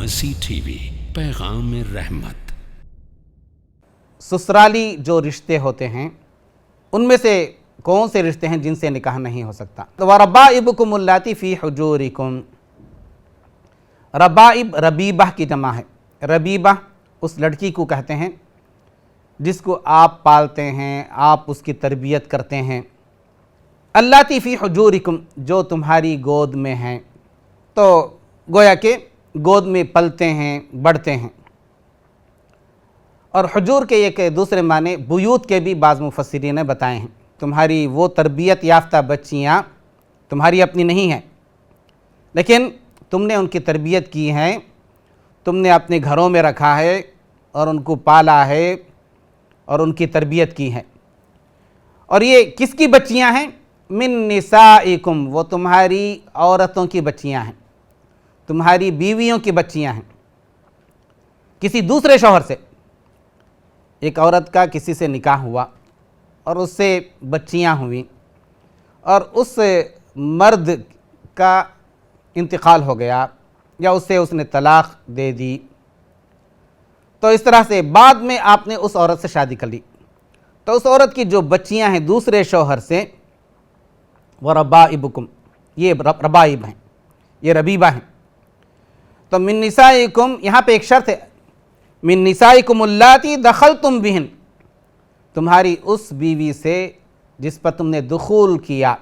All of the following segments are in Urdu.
مرسی ٹی وی، پیغام رحمت۔ سسرالی جو رشتے ہوتے ہیں ان میں سے کون سے رشتے ہیں جن سے نکاح نہیں ہو سکتا؟ وَرَبَائِبُكُمُ اللَّاتِي فِي حُجُورِكُمْ، ربائب ربیبہ کی جمع ہے۔ ربیبہ اس لڑکی کو کہتے ہیں جس کو آپ پالتے ہیں، آپ اس کی تربیت کرتے ہیں۔ اللَّاتِي فِي حُجُورِكُمْ، جو تمہاری گود میں ہیں، تو گویا کہ گود میں پلتے ہیں، بڑھتے ہیں۔ اور حجور کے ایک دوسرے معنی بیوت کے بھی بعض مفسرین نے بتائے ہیں۔ تمہاری وہ تربیت یافتہ بچیاں تمہاری اپنی نہیں ہیں، لیکن تم نے ان کی تربیت کی ہے، تم نے اپنے گھروں میں رکھا ہے اور ان کو پالا ہے اور ان کی تربیت کی ہے۔ اور یہ کس کی بچیاں ہیں؟ من نسائکم، وہ تمہاری عورتوں کی بچیاں ہیں، تمہاری بیویوں کی بچیاں ہیں۔ کسی دوسرے شوہر سے ایک عورت کا کسی سے نکاح ہوا اور اس سے بچیاں ہوئیں اور اس مرد کا انتقال ہو گیا یا اس نے طلاق دے دی، تو اس طرح سے بعد میں آپ نے اس عورت سے شادی کر لی، تو اس عورت کی جو بچیاں ہیں دوسرے شوہر سے، وہ ربائبکم، یہ ربائب ہیں، یہ ربیبہ ہیں۔ تو من نسائکم، یہاں پہ ایک شرط ہے، من نسائکم اللاتی دخلتم بہن، تمہاری اس بیوی سے جس پر تم نے دخول کیا،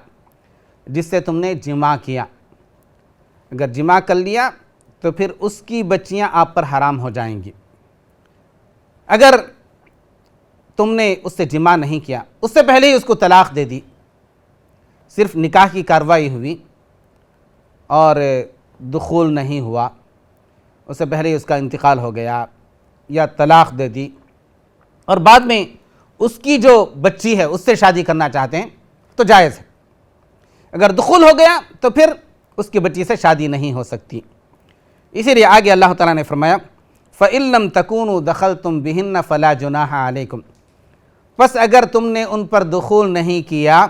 جس سے تم نے جماع کیا۔ اگر جماع کر لیا تو پھر اس کی بچیاں آپ پر حرام ہو جائیں گی۔ اگر تم نے اس سے جماع نہیں کیا، اس سے پہلے ہی اس کو طلاق دے دی، صرف نکاح کی کارروائی ہوئی اور دخول نہیں ہوا، اس سے پہلے ہی اس کا انتقال ہو گیا یا طلاق دے دی، اور بعد میں اس کی جو بچی ہے اس سے شادی کرنا چاہتے ہیں تو جائز ہے۔ اگر دخول ہو گیا تو پھر اس کی بچی سے شادی نہیں ہو سکتی۔ اسی لیے آگے اللہ تعالیٰ نے فرمایا فَإِن لَمْ تَكُونُوا دَخَلْتُمْ بِهِنَّ فَلَا جُنَاحَ عَلَيْكُمْ، پس اگر تم نے ان پر دخول نہیں کیا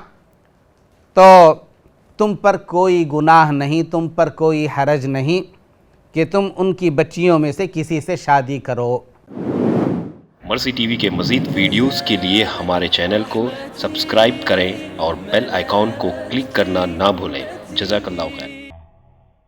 تو تم پر کوئی گناہ نہیں، تم پر کوئی حرج نہیں کہ تم ان کی بچیوں میں سے کسی سے شادی کرو۔ مرسی ٹی وی کے مزید ویڈیوز کے لیے ہمارے چینل کو سبسکرائب کریں اور بیل آئیکن کو کلک کرنا نہ بھولیں۔ جزاک اللہ خیر۔